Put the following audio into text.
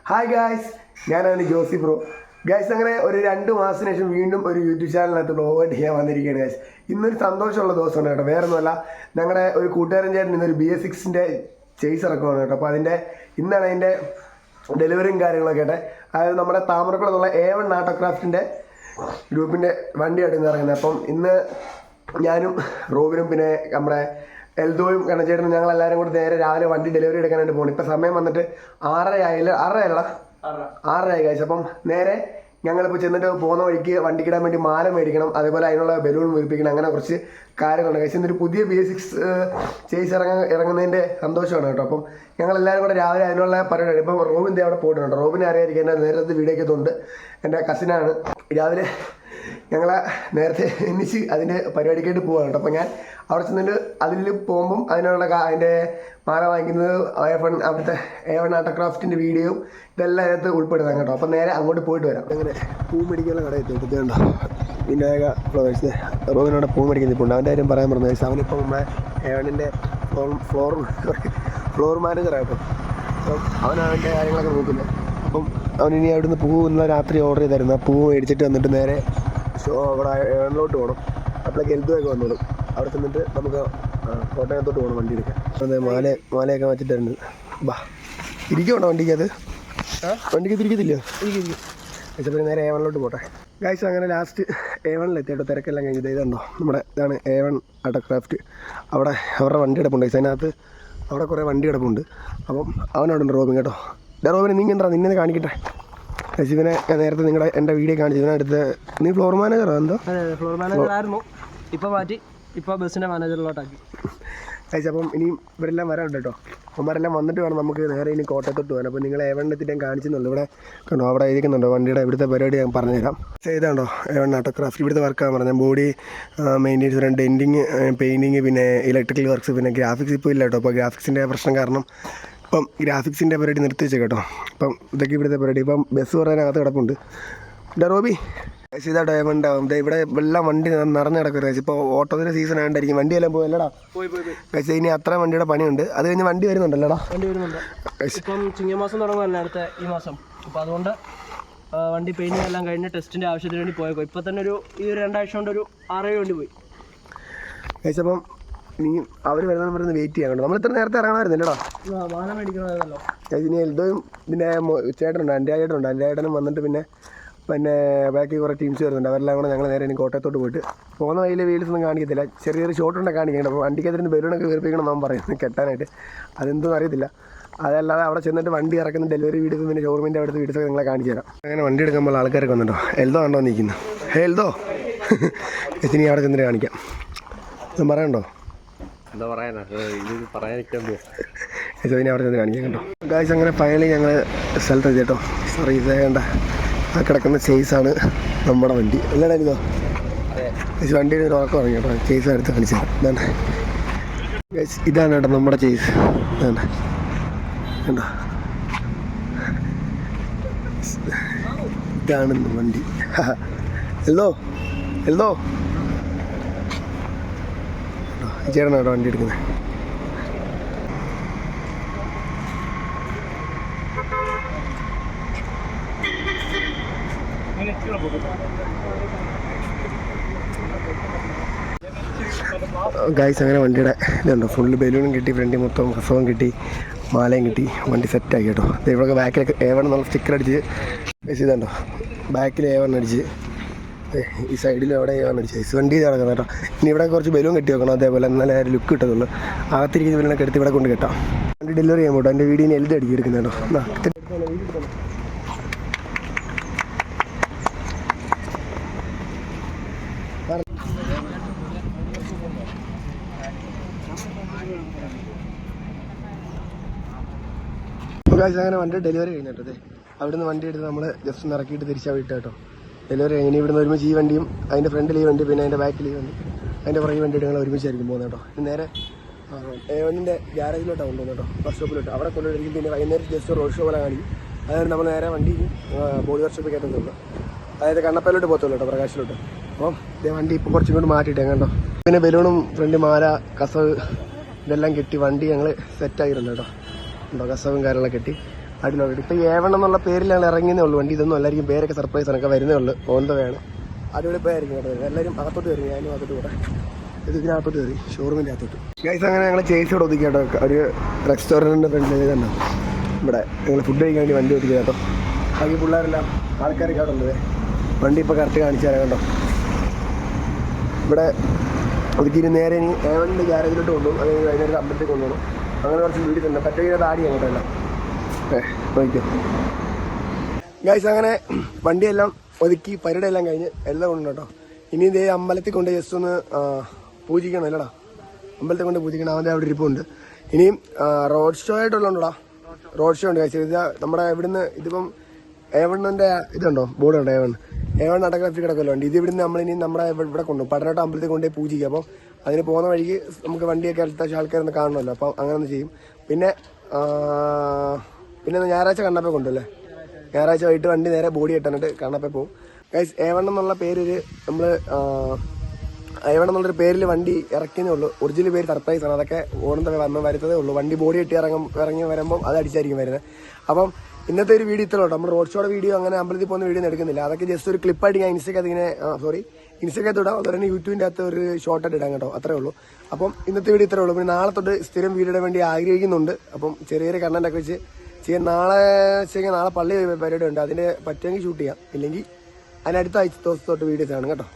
Hi guys, ഞാനാണ് Josy bro. Guys, അങ്ങനെ ഒരു 2 മാസത്തിന് ശേഷം വീണ്ടും ഒരു യൂട്യൂബ് ചാനലിനകത്ത് വ്ളോഗ് ചെയ്യാൻ വന്നിരിക്കുകയാണ് ഗായ്സ്. ഇന്നൊരു സന്തോഷമുള്ള ദിവസമാണ് കേട്ടോ. വേറെ ഒന്നുമല്ല, ഞങ്ങളുടെ ഒരു കൂട്ടുകാരൻ ചേട്ടൻ ഇന്നൊരു BS6-ന്റെ ചേസ് ഇറക്കുവാണ് കേട്ടോ. അപ്പോൾ ഇന്നാണ് അതിൻ്റെ ഡെലിവറിയും കാര്യങ്ങളൊക്കെ ആയിട്ട്. അതായത് നമ്മുടെ താമരക്കുളത്തുള്ള A1 ആട്ടോക്രാഫ്റ്റിൻ്റെ ഗ്രൂപ്പിൻ്റെ വണ്ടിയായിട്ട് ഇന്ന് ഇറങ്ങുന്നത്. അപ്പം ഇന്ന് ഞാനും റോബിനും പിന്നെ നമ്മുടെ എൽദോയും കണ്ണച്ചേട്ടനും ഞങ്ങളെല്ലാവരും കൂടി നേരെ രാവിലെ വണ്ടി ഡെലിവറി എടുക്കാനായിട്ട് പോകണം. ഇപ്പം സമയം വന്നിട്ട് 6:30 കഴിച്ചു. അപ്പം നേരെ ഞങ്ങളിപ്പോൾ ചെന്നിട്ട് പോകുന്ന വഴിക്ക് വണ്ടിക്കിടാൻ വേണ്ടി മാല മേടിക്കണം, അതേപോലെ അതിനുള്ള ബലൂൺ വീർപ്പിക്കണം, അങ്ങനെ കുറച്ച് കാര്യങ്ങളുണ്ട് കഴിച്ച്. ഇന്നൊരു പുതിയ BS6 ചേസ് ഇറങ്ങുന്നതിൻ്റെ സന്തോഷമാണ് കേട്ടോ. അപ്പം ഞങ്ങളെല്ലാവരും കൂടെ രാവിലെ അതിനുള്ള പരിപാടി. ഇപ്പം റോബിൻ്റെ അവിടെ പോയിട്ടുണ്ട്. റോബിനെ അറിയാതിരിക്കും, എൻ്റെ നേരത്തെ വീഡിയോയ്ക്ക് എത്തുന്നുണ്ട്. എൻ്റെ കസിനാണ്. രാവിലെ ഞങ്ങളെ നേരത്തെ എണ്ണിച്ച് അതിൻ്റെ പരിപാടിക്കായിട്ട് പോവാണ് കേട്ടോ. അപ്പോൾ ഞാൻ അവിടെ ചെന്നിട്ട് അതിൽ പോകുമ്പം അതിൻ്റെ മാല വാങ്ങിക്കുന്നത് അവിടുത്തെ A1 ആട്ടോക്രാഫ്റ്റിൻ്റെ വീഡിയോയും ഇതെല്ലാം അതിനകത്ത് ഉൾപ്പെടുത്താം കേട്ടോ. അപ്പം നേരെ അങ്ങോട്ട് പോയിട്ട് വരാം. അങ്ങനെ പൂ മേടിക്കാനുള്ള കട എത്തിയിട്ടുണ്ടോ വിനായക ഫ്ലവേഴ്സ്. റോബിനോടെ പൂ മേടിക്കുന്നിപ്പോൾ അവൻ്റെ കാര്യം പറയാൻ പറഞ്ഞു. അവനിപ്പം നമ്മുടെ A1-ൻ്റെ ഫ്ലോർ മാനേജറായിട്ടോ. അപ്പം അവൻ അവൻ്റെ കാര്യങ്ങളൊക്കെ നോക്കുന്നത്. അപ്പം അവനിനി അവിടുന്ന് പൂ ഇന്നലെ രാത്രി ഓർഡർ ചെയ്തായിരുന്നു. ആ പൂ മേടിച്ചിട്ട് വന്നിട്ട് നേരെ അവിടെ A1-ലോട്ട് പോകണം. അപ്പോഴേക്ക് എൽദോയൊക്കെ വന്നോളും. അവിടെ ചെന്നിട്ട് നമുക്ക് കോട്ടയത്തോട്ട് പോകണം വണ്ടി എടുക്കാൻ. അതെ, മാലയൊക്കെ വെച്ചിട്ടായിരുന്നു. ബാ ഇരിക്കുവാണോ വണ്ടിക്കത്? വണ്ടിക്ക് തിരിക്കത്തില്ല? പക്ഷേ പിന്നെ നേരെ A1-ലോട്ട് പോട്ടെ ഗായ്സ്. അങ്ങനെ ലാസ്റ്റ് A1-ലെത്തിയിട്ട് തിരക്കെല്ലാം കഴിഞ്ഞത് ഇതുണ്ടോ, ഇതാണ് A1 ആട്ടോക്രാഫ്റ്റ്. അവിടെ അവരുടെ വണ്ടി കിടപ്പുണ്ട്. അതിനകത്ത് അവിടെ കുറേ വണ്ടി കിടപ്പുണ്ട്. അപ്പം അവനവിടെ ഉണ്ട് റോബിൻ കേട്ടോ. റോബിനെ നീ കണ്ടാ, നിന്നെ കാണിക്കട്ടെ. ഇവനെ നേരത്തെ എൻ്റെ വീഡിയോ കാണിച്ചു. ഇവനടുത്ത് നീ ഫ്ലോർ മാനേജറോ എന്തോ? അതെ, ഫ്ലോർ മാനേജർ ആയിരുന്നു. ഇപ്പോൾ മാറ്റി, ഇപ്പോൾ ബസ്സിൻ്റെ മാനേജറിലോട്ടാക്കി കഴിച്ചു. അപ്പം ഇനിയും ഇവരെല്ലാം വരാനുണ്ട് കേട്ടോ. അവന്മാരെല്ലാം വന്നിട്ട് വേണം നമുക്ക് നേരെ ഇനി കോട്ടയത്തോട്ട് പോകാൻ. അപ്പോൾ നിങ്ങൾ A1-എത്തിയിട്ട് ഞാൻ കാണിച്ചെന്നുള്ളൂ. ഇവിടെ കണ്ടോ, അവിടെ ഇരിക്കുന്നുണ്ടോ വണ്ടിയുടെ ഇവിടുത്തെ പരിപാടി ഞാൻ പറഞ്ഞുതരാം. ചെയ്താണ്ടോ A1 ആട്ടോക്രാഫ്റ്റ് ഇവിടുത്തെ വർക്കാണ് പറഞ്ഞത്. ബോഡി മെയിൻ്റെനൻസ്, ഡെൻറ്റിങ്, പെയിൻറ്റിങ്, പിന്നെ ഇലക്ട്രിക്കൽ വർക്ക്സ്, പിന്നെ ഗ്രാഫിക്സ് ഇപ്പോൾ ഇല്ല കേട്ടോ. അപ്പോൾ ഗ്രാഫിക്സിൻ്റെ പ്രശ്നം കാരണം ഇപ്പം ഗ്രാഫിക്സിൻ്റെ പരിപാടി നിർത്തി വെച്ചു കേട്ടോ. അപ്പം ഇതൊക്കെ ഇവിടുത്തെ പരിപാടി. ഇപ്പം ബസ് പറയാനകത്ത് കിടപ്പുണ്ട്. റോബി ഇതാട്ടോ A1-ണ്ടാവും. ഇവിടെ എല്ലാം വണ്ടി നിറഞ്ഞു കിടക്കുക. ഇപ്പോൾ ഓട്ടോത്തിൻ്റെ സീസൺ ആയതുകൊണ്ടായിരിക്കും വണ്ടിയെല്ലാം പോയല്ലടാ. പക്ഷേ ഇനി അത്ര വണ്ടിയുടെ പണിയുണ്ട്. അത് കഴിഞ്ഞ് വണ്ടി വരുന്നുണ്ടല്ലോടാ. വണ്ടി വരുന്നുണ്ട്. ഇപ്പം ചിങ്ങമാസം തുടങ്ങുമല്ലോ അടുത്ത ഈ മാസം. അപ്പോൾ അതുകൊണ്ട് വണ്ടി പെയിൻറ്റിങ് എല്ലാം കഴിഞ്ഞ് ടെസ്റ്റിൻ്റെ ആവശ്യത്തിന് വേണ്ടി പോയേക്കോ. ഇപ്പോൾ തന്നെ ഈ 2 ആഴ്ച കൊണ്ട് ഒരു 6 വണ്ടി പോയി കഴിച്ച്. അപ്പം നീ അവർ വരുന്ന പറയുന്നത് വെയിറ്റ് ചെയ്യാൻ കേട്ടോ. നമ്മൾ ഇത്ര നേരത്തെ ഇറങ്ങണമായിരുന്നില്ലടാ. മാല മേടിക്കണമായിരുന്നല്ലോ. ഇനി എൽദോയും പിന്നെ ചേട്ടനുണ്ട്, എൻ്റെ ചേട്ടനും വന്നിട്ട് പിന്നെ ബാക്കി കുറേ ടീംസ് വരുന്നുണ്ട്. അവരെല്ലാം കൂടെ ഞങ്ങൾ നേരെ ഇനി കോട്ടയത്തോട്ട് പോയിട്ട് പോകുന്ന വഴിയിൽ വീൽസ് ഒന്നും കാണിക്കത്തില്ല. ചെറിയൊരു ഷോട്ടുണ്ടൊക്കെ കാണിക്കുന്നുണ്ട്. അപ്പോൾ വണ്ടിക്കകത്തിരുന്ന് ബലൂണൊക്കെ വീർപ്പിക്കണം എന്നാണ് പറയുന്നത് കെട്ടാനായിട്ട്. അതെന്തൊന്നും അറിയത്തില്ല. അതല്ലാതെ അവിടെ ചെന്നിട്ട് വണ്ടി ഇറക്കുന്ന ഡെലിവറി വീഡിയോസും പിന്നെ ഷോറൂമിൻ്റെ അവിടുത്തെ വീഡിയോസൊക്കെ നിങ്ങളെ കാണിച്ചു തരാം. അങ്ങനെ വണ്ടി എടുക്കുമ്പോൾ ആൾക്കാരൊക്കെ വന്നിട്ടോ. എൽദോ ആണോ നിൽക്കുന്നത്? എൽദോ ഇനി അവിടെ ചെന്നിട്ട് കാണിക്കാം. ഒന്നും പറയണ്ടോ? എന്താ പറയാനാ, ഇത് പറയാനിരിക്കാൻ ഇനി അവിടെ ചെന്ന് കാണിക്കാം കേട്ടോ. ഗായ്സ്, അങ്ങനെ ഫൈനലി ഞങ്ങൾ സ്ഥലത്തെത്തി കേട്ടോ. സോറി, ഇതേണ്ട ആ കിടക്കുന്ന ചേസാണ് നമ്മുടെ വണ്ടി. അല്ലേടാ ഇതോ? വണ്ടിയുടെ ഒരു ഉറക്കം ഇറങ്ങി കേട്ടോ. ചേസ് എടുത്ത് കാണിച്ചു തരാം. ഇതാണ് കേട്ടോ നമ്മുടെ ചേസ്. കണ്ടോ, ഇതാണ് വണ്ടി. എൽദോ ചേട്ടനാണ് കേട്ടോ വണ്ടി എടുക്കുന്നത്. ഗായ്സ്, അങ്ങനെ വണ്ടിയുടെ ഇതുണ്ടോ, ഫുള്ള് ബലൂണും കിട്ടി, ഫ്രണ്ടിൽ മൊത്തം ഹസവും കിട്ടി, മാലയും കിട്ടി, വണ്ടി സെറ്റാക്കി കേട്ടോ. ഇവിടെ ബാക്കിലൊക്കെ A1 എന്നുള്ള സ്റ്റിക്കർ അടിച്ച് ഇതുണ്ടോ, ബാക്കിൽ A1 അടിച്ച്, ഈ സൈഡിലും അവിടെ A1 അടിച്ച് വണ്ടി കിടക്കുന്നത് കേട്ടോ. ഇനി ഇവിടെ കുറച്ച് ബലൂൺ കെട്ടി വെക്കണം, അതേപോലെ എന്നാലേ ഒരു ലുക്ക് കിട്ടത്തുള്ളൂ. അകത്തിരിക്കുന്ന ബലൂണൊക്കെ എടുത്ത് ഇവിടെ കൊണ്ട് കെട്ടാം. വണ്ടി ഡെലിവറി ചെയ്യാൻ പോട്ടോ. എൻ്റെ വീഡിയോ എഴുതി അടിക്കി എടുക്കുന്നത് കേട്ടോ. അങ്ങനെ വണ്ടി ഡെലിവറി കഴിഞ്ഞിട്ടേ അവിടുന്ന് വണ്ടി എടുത്ത് നമ്മൾ ജസ്റ്റ് ഒന്ന് ഇറക്കിയിട്ട് തിരിച്ചാൽ വിട്ടു കേട്ടോ. ഡെലിവറി കഴിഞ്ഞ് ഇവിടുന്ന് ഒരുമിച്ച് ഈ വണ്ടിയും അതിൻ്റെ ഫ്രണ്ടിൽ ഈ വണ്ടി, പിന്നെ അതിൻ്റെ ബാക്കിൽ ഈ വണ്ടി, അതിൻ്റെ പുറകെ വണ്ടിയിട്ട് ഞങ്ങൾ ഒരുമിച്ചായിരിക്കും പോകുന്നത് കേട്ടോ. നേരെ A1-ൻ്റെ ഗ്യാരേജിലോട്ടാണ് കൊണ്ടുവന്നത് കേട്ടോ, വർക്ക്ഷോപ്പിലോട്ട്. അവിടെ കൊണ്ടുവരിക്കും. പിന്നെ വൈകുന്നേരം ജസ്റ്റ് റോഡ് ഷോ പോലെ കാണിക്കും. അതായത് നമ്മൾ നേരെ വണ്ടി ബോഡി വർക്ക്ഷോപ്പിൽ കയറ്റുന്നുള്ളൂ. അതായത് കണ്ണപ്പയിലോട്ട് പോകത്തുള്ളൂ കേട്ടോ, പ്രകാശിലോട്ട്. അപ്പം വണ്ടി ഇപ്പോൾ കുറച്ചും കൂടി മാറ്റിയിട്ടേ കണ്ടോ. പിന്നെ ബലൂണും ഫ്രണ്ട് മാല കസവ് ഇതെല്ലാം കെട്ടി വണ്ടി ഞങ്ങൾ സെറ്റാക്കിയിട്ടുണ്ട് കേട്ടോ. ഉണ്ടോ, കസവും കാര്യങ്ങളൊക്കെ കെട്ടി അടിയിലോട്ട് ഇപ്പം ഏവണ്ണം എന്നുള്ള പേരിലാണ് ഇറങ്ങിയതേ ഉള്ളൂ വണ്ടി. ഇതൊന്നും എല്ലാവർക്കും പേരൊക്കെ സർപ്രൈസ് ഒക്കെ വരുന്നേ ഉള്ളൂ. ഓന്തവയാണ് അടിപൊളി പേരായിരിക്കും കേട്ടോ. എല്ലാവരും അകത്തോട്ട് കയറി, ഞാനും അകത്തോട്ട് കൂടെ ഇതിനകത്തോട്ട് കയറി ഷോറൂമിൻ്റെ അകത്തോട്ട്. ഗൈസ് അങ്ങനെ ഞങ്ങൾ ചേച്ചിയോട് ഒതുക്കി കേട്ടോ. ഒരു റെസ്റ്റോറൻറ്റിൻ്റെ ഫ്രണ്ടിൽ തന്നെ ഇവിടെ ഞങ്ങൾ ഫുഡ് കഴിക്കാൻ വേണ്ടി വണ്ടി ഒതുക്കി കേട്ടോ. ബാക്കി പിള്ളേരെല്ലാം ആൾക്കാരൊക്കെ അവിടെ ഉണ്ട്. വണ്ടി ഇപ്പോൾ കറക്റ്റ് കാണിച്ചു തരാം കേട്ടോ. ഇവിടെ ഒതുക്കിയിട്ട് നേരെ ഇനി ഏവൻ്റെ ഗ്യാരേജിലോട്ട് കൊണ്ടുപോകും. അത് വൈകുന്നേരം അമ്പലത്തിൽ കൊണ്ടുപോകണം. അങ്ങനെ കുറച്ച് വീട്ടിൽ തന്നെ പറ്റുക താടിയാണ് കേട്ടോ എല്ലാം. നോക്കിയോ ഗൈസ്. അങ്ങനെ വണ്ടിയെല്ലാം ഒതുക്കി പരിപാടി എല്ലാം കഴിഞ്ഞ് എല്ലാം കൊണ്ടു കേട്ടോ. ഇനി ഇതേ അമ്പലത്തിൽ കൊണ്ട് ജസ്റ്റ് ഒന്ന് പൂജിക്കണം അല്ലടാ. അമ്പലത്തിൽ കൊണ്ട് പൂജിക്കണം. അവൻ്റെ അവിടെ ഇരിപ്പുണ്ട്. ഇനിയും റോഡ് ഷോ ആയിട്ടുള്ളതുകൊണ്ടാ. റോഡ് ഷോ ഉണ്ട് ഗൈസ്. ഇത് നമ്മുടെ ഇവിടുന്ന് ഇതിപ്പം ഏവണ്ണൻ്റെ ഇതുണ്ടോ, ബോർഡ് ഉണ്ട്. ഏവൺ നടക്കാത്തി കിടക്കല്ലോ ഉണ്ട്. ഇത് ഇവിടുന്ന് നമ്മളിനി നമ്മുടെ ഇവിടെ കൊണ്ടുപോകും. പടനാട്ട് അമ്പലത്തിൽ കൊണ്ടുപോയി പൂജിക്കുക. അപ്പോൾ അതിന് പോകുന്ന വഴിക്ക് നമുക്ക് വണ്ടിയൊക്കെ അടുത്ത ആൾക്കാരൊന്ന് കാണണമല്ലോ. അപ്പം അങ്ങനെ ഒന്ന് ചെയ്യും. പിന്നെ ഞായറാഴ്ച കണ്ണപ്പ കൊണ്ടുല്ലേ. ഞായറാഴ്ച വൈകിട്ട് വണ്ടി നേരെ ബോഡി കെട്ടാനിട്ട് കണ്ണപ്പ പോകും ഗൈസ്. ഏവണ്ണം എന്നുള്ള പേരൊരു നമ്മൾ ഏവണ്ണം എന്നുള്ളൊരു പേരിൽ വണ്ടി ഇറക്കിയതേ ഉള്ളൂ. ഒറിജിനൽ പേര് സർപ്രൈസ് ആണ്. അതൊക്കെ ഓണം വരുത്തതേ ഉള്ളൂ. വണ്ടി ബോഡി കെട്ടി ഇറങ്ങി വരുമ്പം അത് അടിച്ചായിരിക്കും വരുന്നത്. അപ്പം ഇന്നത്തെ ഒരു വീഡിയോ ഇത്രയുള്ളൂ. നമ്മൾ റോഡ് ഷോയുടെ വീഡിയോ അങ്ങനെ അമ്പലത്തിൽ പോകുന്ന വീഡിയോ എടുക്കുന്നില്ല. അതൊക്കെ ജസ്റ്റ് ഒരു ക്ലിപ്പായിട്ട് ഞാൻ ഇൻസ്റ്റയ്ക്കകത്ത് ഇങ്ങനെ ഇൻസ്റ്റയ്ക്കകത്ത് ഇടാം. അതുപോലെ യൂട്യൂബിൻ്റെ അകത്ത് ഒരു ഷോർട്ടായിട്ട് ഇടാം കേട്ടോ. അത്രേ ഉള്ളൂ. അപ്പം ഇന്നത്തെ വീഡിയോ ഇത്രേ ഉള്ളൂ. പിന്നെ നാളെ തൊട്ട് സ്ഥിരം വീഡിയോയുടെ വേണ്ടി ആഗ്രഹിക്കുന്നുണ്ട്. അപ്പം ചെറിയ കണ്ടന്റൊക്കെ വെച്ച് ചെയ്യാൻ നാളെ പള്ളി പരിപാടി ഉണ്ട്. അതിന് പറ്റുമെങ്കിൽ ഷൂട്ട് ചെയ്യാം. ഇല്ലെങ്കിൽ അതിനടുത്ത ആഴ്ച ദിവസം തൊട്ട് വീഡിയോസ് ആണ് കേട്ടോ.